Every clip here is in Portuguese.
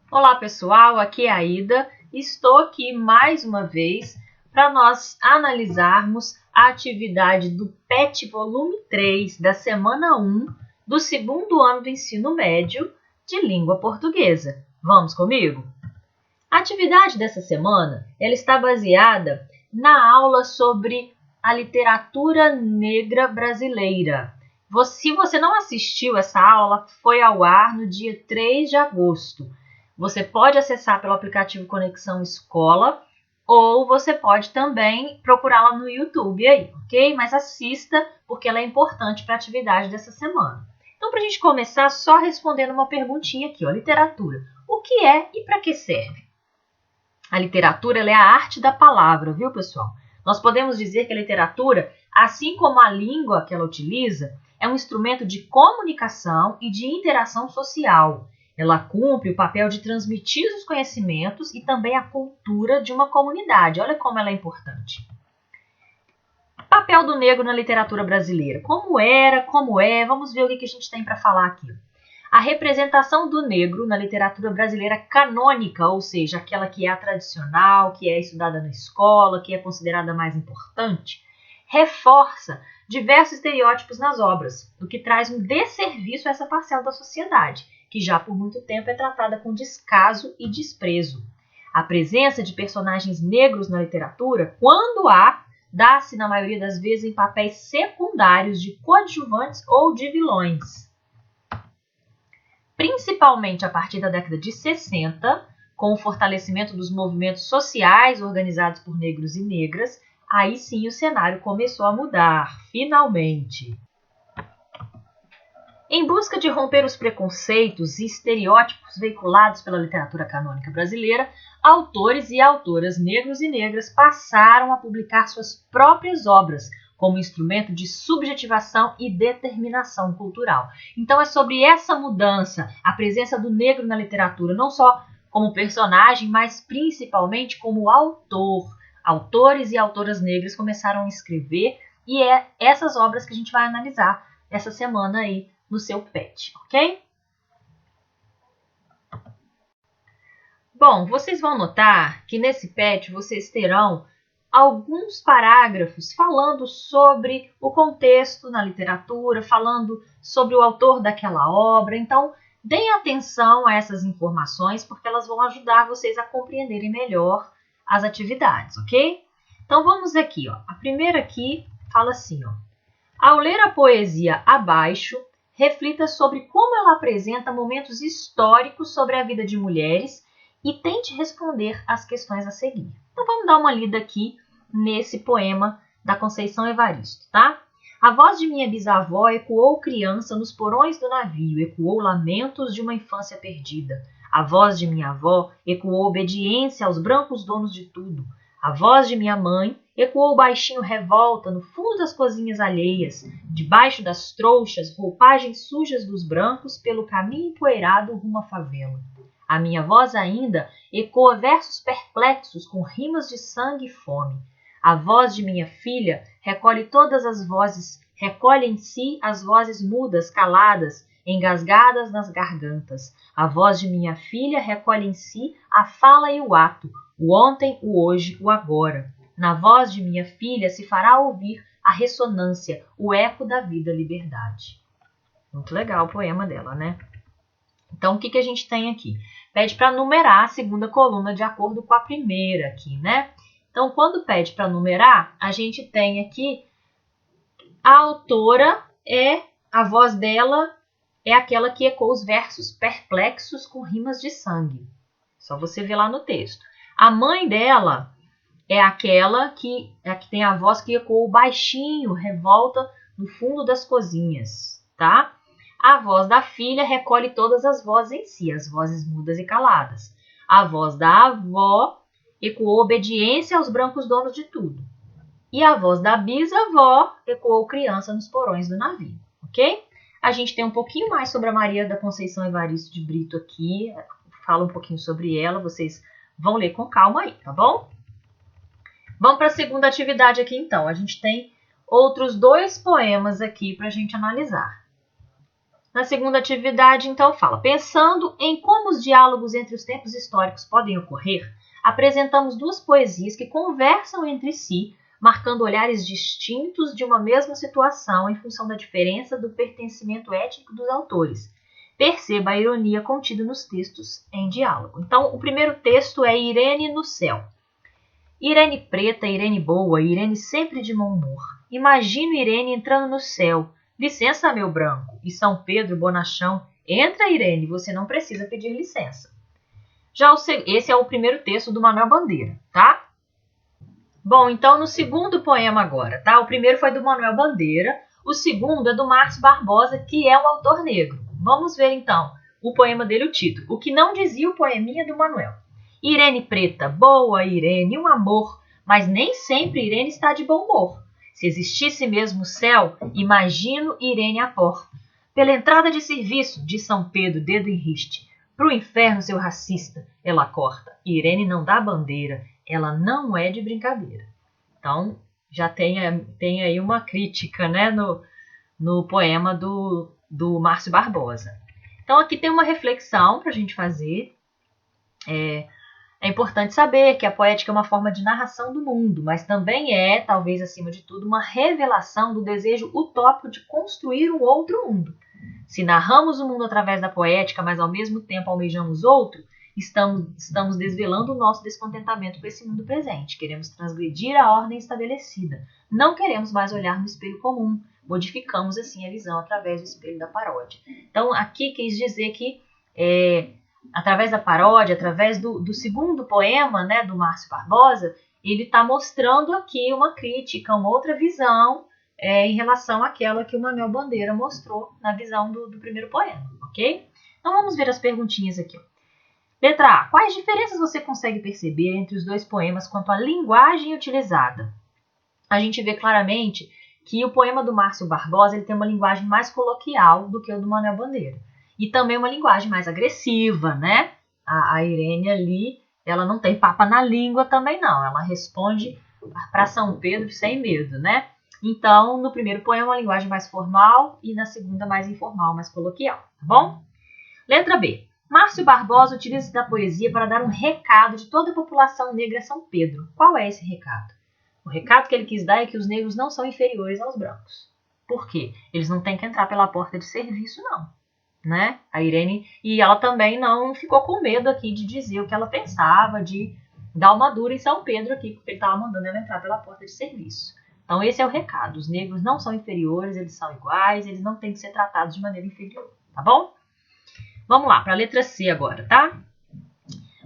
Olá pessoal, aqui é a Ida. Estou aqui mais uma vez para nós analisarmos a atividade do PET volume 3 da semana 1 do segundo ano do ensino médio de língua portuguesa. Vamos comigo? A atividade dessa semana ela está baseada na aula sobre a literatura negra brasileira. Se você não assistiu essa aula, foi ao ar no dia 3 de agosto. Você pode acessar pelo aplicativo Conexão Escola ou você pode também procurá-la no YouTube aí, ok? Mas assista porque ela é importante para a atividade dessa semana. Então, para a gente começar, só respondendo uma perguntinha aqui, ó, literatura. O que é e para que serve? A literatura ela é a arte da palavra, viu, pessoal? Nós podemos dizer que a literatura, assim como a língua que ela utiliza, é um instrumento de comunicação e de interação social. Ela cumpre o papel de transmitir os conhecimentos e também a cultura de uma comunidade. Olha como ela é importante. Papel do negro na literatura brasileira. Como era, como é, vamos ver o que a gente tem para falar aqui. A representação do negro na literatura brasileira canônica, ou seja, aquela que é a tradicional, que é estudada na escola, que é considerada mais importante, reforça diversos estereótipos nas obras, o que traz um desserviço a essa parcela da sociedade, que já por muito tempo é tratada com descaso e desprezo. A presença de personagens negros na literatura, quando há, dá-se na maioria das vezes em papéis secundários de coadjuvantes ou de vilões. Principalmente a partir da década de 60, com o fortalecimento dos movimentos sociais organizados por negros e negras, aí sim o cenário começou a mudar, finalmente. Em busca de romper os preconceitos e estereótipos veiculados pela literatura canônica brasileira, autores e autoras negros e negras passaram a publicar suas próprias obras, como instrumento de subjetivação e determinação cultural. Então é sobre essa mudança, a presença do negro na literatura, não só como personagem, mas principalmente como autor. Autores e autoras negras começaram a escrever e é essas obras que a gente vai analisar essa semana aí no seu PET, ok? Bom, vocês vão notar que nesse PET vocês terão alguns parágrafos falando sobre o contexto na literatura, falando sobre o autor daquela obra. Então, deem atenção a essas informações, porque elas vão ajudar vocês a compreenderem melhor as atividades, ok? Então, vamos aqui, ó. A primeira aqui fala assim, ó. Ao ler a poesia abaixo, reflita sobre como ela apresenta momentos históricos sobre a vida de mulheres e tente responder às questões a seguir. Então, vamos dar uma lida aqui nesse poema da Conceição Evaristo, tá? A voz de minha bisavó ecoou criança nos porões do navio, ecoou lamentos de uma infância perdida. A voz de minha avó ecoou obediência aos brancos donos de tudo. A voz de minha mãe ecoou baixinho revolta no fundo das cozinhas alheias, debaixo das trouxas, roupagens sujas dos brancos pelo caminho empoeirado rumo à favela. A minha voz ainda ecoa versos perplexos com rimas de sangue e fome. A voz de minha filha recolhe todas as vozes, recolhe em si as vozes mudas, caladas, engasgadas nas gargantas. A voz de minha filha recolhe em si a fala e o ato, o ontem, o hoje, o agora. Na voz de minha filha se fará ouvir a ressonância, o eco da vida liberdade. Muito legal o poema dela, né? Então, o que a gente tem aqui? Pede para numerar a segunda coluna de acordo com a primeira aqui, né? Então, quando pede para numerar, a gente tem aqui a autora a voz dela é aquela que ecoa os versos perplexos com rimas de sangue. Só você ver lá no texto. A mãe dela é aquela que tem a voz que ecoa baixinho, revolta no fundo das cozinhas, tá? A voz da filha recolhe todas as vozes em si, as vozes mudas e caladas. A voz da avó ecoou obediência aos brancos donos de tudo. E a voz da bisavó ecoou criança nos porões do navio, ok? A gente tem um pouquinho mais sobre a Maria da Conceição Evaristo de Brito aqui, fala um pouquinho sobre ela, vocês vão ler com calma aí, tá bom? Vamos para a segunda atividade aqui então. A gente tem outros dois poemas aqui para a gente analisar. Na segunda atividade, então, fala: pensando em como os diálogos entre os tempos históricos podem ocorrer, apresentamos duas poesias que conversam entre si, marcando olhares distintos de uma mesma situação em função da diferença do pertencimento étnico dos autores. Perceba a ironia contida nos textos em diálogo. Então, o primeiro texto é Irene no Céu. Irene preta, Irene boa, Irene sempre de bom humor. Imagino Irene entrando no céu. Licença, meu branco. E São Pedro, bonachão. Entra, Irene, você não precisa pedir licença. Esse é o primeiro texto do Manuel Bandeira, tá? Bom, então no segundo poema agora, tá? O primeiro foi do Manuel Bandeira, o segundo é do Márcio Barbosa, que é um autor negro. Vamos ver então o poema dele, o título. O que não dizia o poeminha do Manuel. Irene preta, boa Irene, um amor, mas nem sempre Irene está de bom humor. Se existisse mesmo o céu, imagino Irene à porta. Pela entrada de serviço, de São Pedro, dedo em riste. Pro inferno, seu racista, ela corta. Irene não dá bandeira, ela não é de brincadeira. Então, já tem aí uma crítica, né, no poema do Márcio Barbosa. Então, aqui tem uma reflexão para a gente fazer. É importante saber que a poética é uma forma de narração do mundo, mas também é, talvez acima de tudo, uma revelação do desejo utópico de construir um outro mundo. Se narramos o mundo através da poética, mas ao mesmo tempo almejamos outro, estamos desvelando o nosso descontentamento com esse mundo presente. Queremos transgredir a ordem estabelecida. Não queremos mais olhar no espelho comum. Modificamos assim a visão através do espelho da paródia. Então, aqui quis dizer que através da paródia, através do segundo poema, né, do Márcio Barbosa, ele está mostrando aqui uma crítica, uma outra visão em relação àquela que o Manuel Bandeira mostrou na visão do primeiro poema, ok? Então vamos ver as perguntinhas aqui. Letra A. Quais diferenças você consegue perceber entre os dois poemas quanto à linguagem utilizada? A gente vê claramente que o poema do Márcio Barbosa ele tem uma linguagem mais coloquial do que o do Manuel Bandeira. E também uma linguagem mais agressiva, né? A Irene ali, ela não tem papa na língua também não. Ela responde para São Pedro sem medo, né? Então, no primeiro poema, uma linguagem mais formal e na segunda mais informal, mais coloquial, tá bom? Letra B. Márcio Barbosa utiliza da poesia para dar um recado de toda a população negra a São Pedro. Qual é esse recado? O recado que ele quis dar é que os negros não são inferiores aos brancos. Por quê? Eles não têm que entrar pela porta de serviço, não. Né? A Irene, e ela também não ficou com medo aqui de dizer o que ela pensava, de dar uma dura em São Pedro aqui, porque ele estava mandando ela entrar pela porta de serviço. Então esse é o recado, os negros não são inferiores, eles são iguais, eles não têm que ser tratados de maneira inferior, tá bom? Vamos lá, para a letra C agora, tá?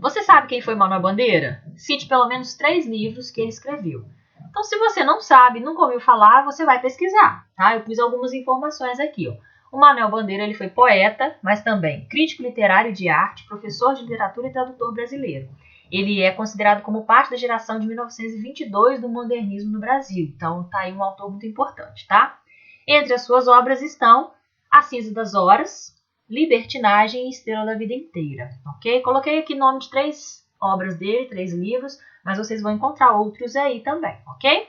Você sabe quem foi Manuel Bandeira? Cite pelo menos 3 livros que ele escreveu. Então se você não sabe, nunca ouviu falar, você vai pesquisar, tá? Eu pus algumas informações aqui, ó. O Manuel Bandeira ele foi poeta, mas também crítico literário de arte, professor de literatura e tradutor brasileiro. Ele é considerado como parte da geração de 1922 do modernismo no Brasil. Então, tá aí um autor muito importante, tá? Entre as suas obras estão A Cinza das Horas, Libertinagem e Estrela da Vida Inteira, ok? Coloquei aqui nome de 3 obras dele, 3 livros, mas vocês vão encontrar outros aí também, ok?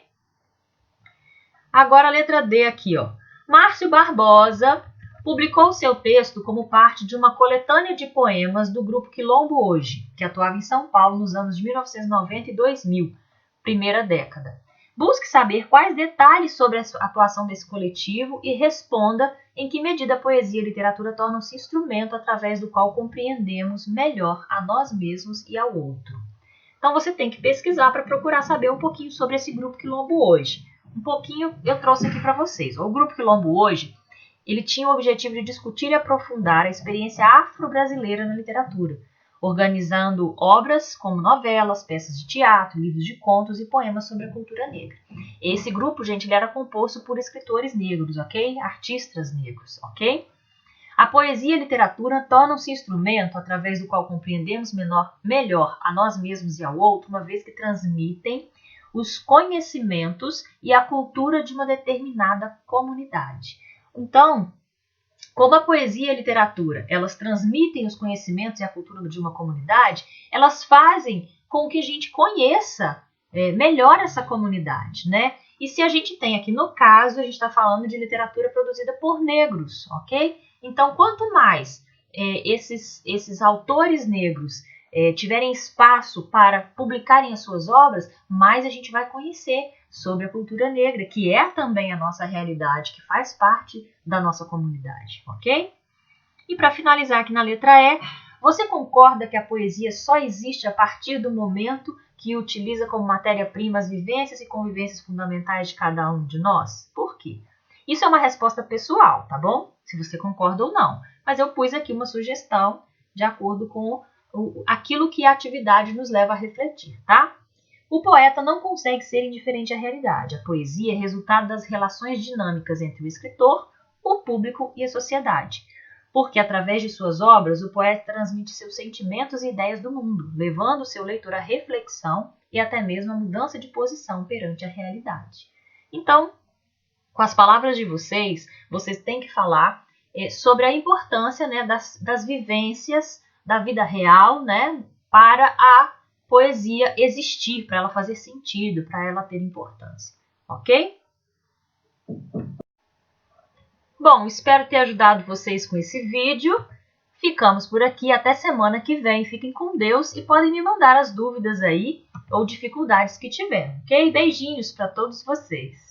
Agora a letra D aqui, ó. Márcio Barbosa publicou seu texto como parte de uma coletânea de poemas do grupo Quilombo Hoje, que atuava em São Paulo nos anos de 1990 e 2000, primeira década. Busque saber quais detalhes sobre a atuação desse coletivo e responda em que medida a poesia e a literatura tornam-se instrumento através do qual compreendemos melhor a nós mesmos e ao outro. Então você tem que pesquisar para procurar saber um pouquinho sobre esse grupo Quilombo Hoje. Um pouquinho eu trouxe aqui para vocês. O Grupo Quilombo Hoje, ele tinha o objetivo de discutir e aprofundar a experiência afro-brasileira na literatura, organizando obras como novelas, peças de teatro, livros de contos e poemas sobre a cultura negra. Esse grupo, gente, ele era composto por escritores negros, ok? Artistas negros, ok? A poesia e a literatura tornam-se instrumento através do qual compreendemos melhor a nós mesmos e ao outro, uma vez que transmitem os conhecimentos e a cultura de uma determinada comunidade. Então, como a poesia e a literatura, elas transmitem os conhecimentos e a cultura de uma comunidade, elas fazem com que a gente conheça melhor essa comunidade, né? E se a gente tem aqui no caso, a gente está falando de literatura produzida por negros, ok? Então, quanto mais esses autores negros tiverem espaço para publicarem as suas obras, mais a gente vai conhecer sobre a cultura negra, que é também a nossa realidade, que faz parte da nossa comunidade, ok? E para finalizar aqui na letra E, você concorda que a poesia só existe a partir do momento que utiliza como matéria-prima as vivências e convivências fundamentais de cada um de nós? Por quê? Isso é uma resposta pessoal, tá bom? Se você concorda ou não. Mas eu pus aqui uma sugestão de acordo com aquilo que a atividade nos leva a refletir, tá? O poeta não consegue ser indiferente à realidade. A poesia é resultado das relações dinâmicas entre o escritor, o público e a sociedade. Porque, através de suas obras, o poeta transmite seus sentimentos e ideias do mundo, levando o seu leitor à reflexão e até mesmo à mudança de posição perante a realidade. Então, com as palavras de vocês têm que falar sobre a importância, né, das vivências da vida real, né, para a poesia existir, para ela fazer sentido, para ela ter importância, ok? Bom, espero ter ajudado vocês com esse vídeo. Ficamos por aqui, até semana que vem. Fiquem com Deus e podem me mandar as dúvidas aí ou dificuldades que tiverem, ok? Beijinhos para todos vocês.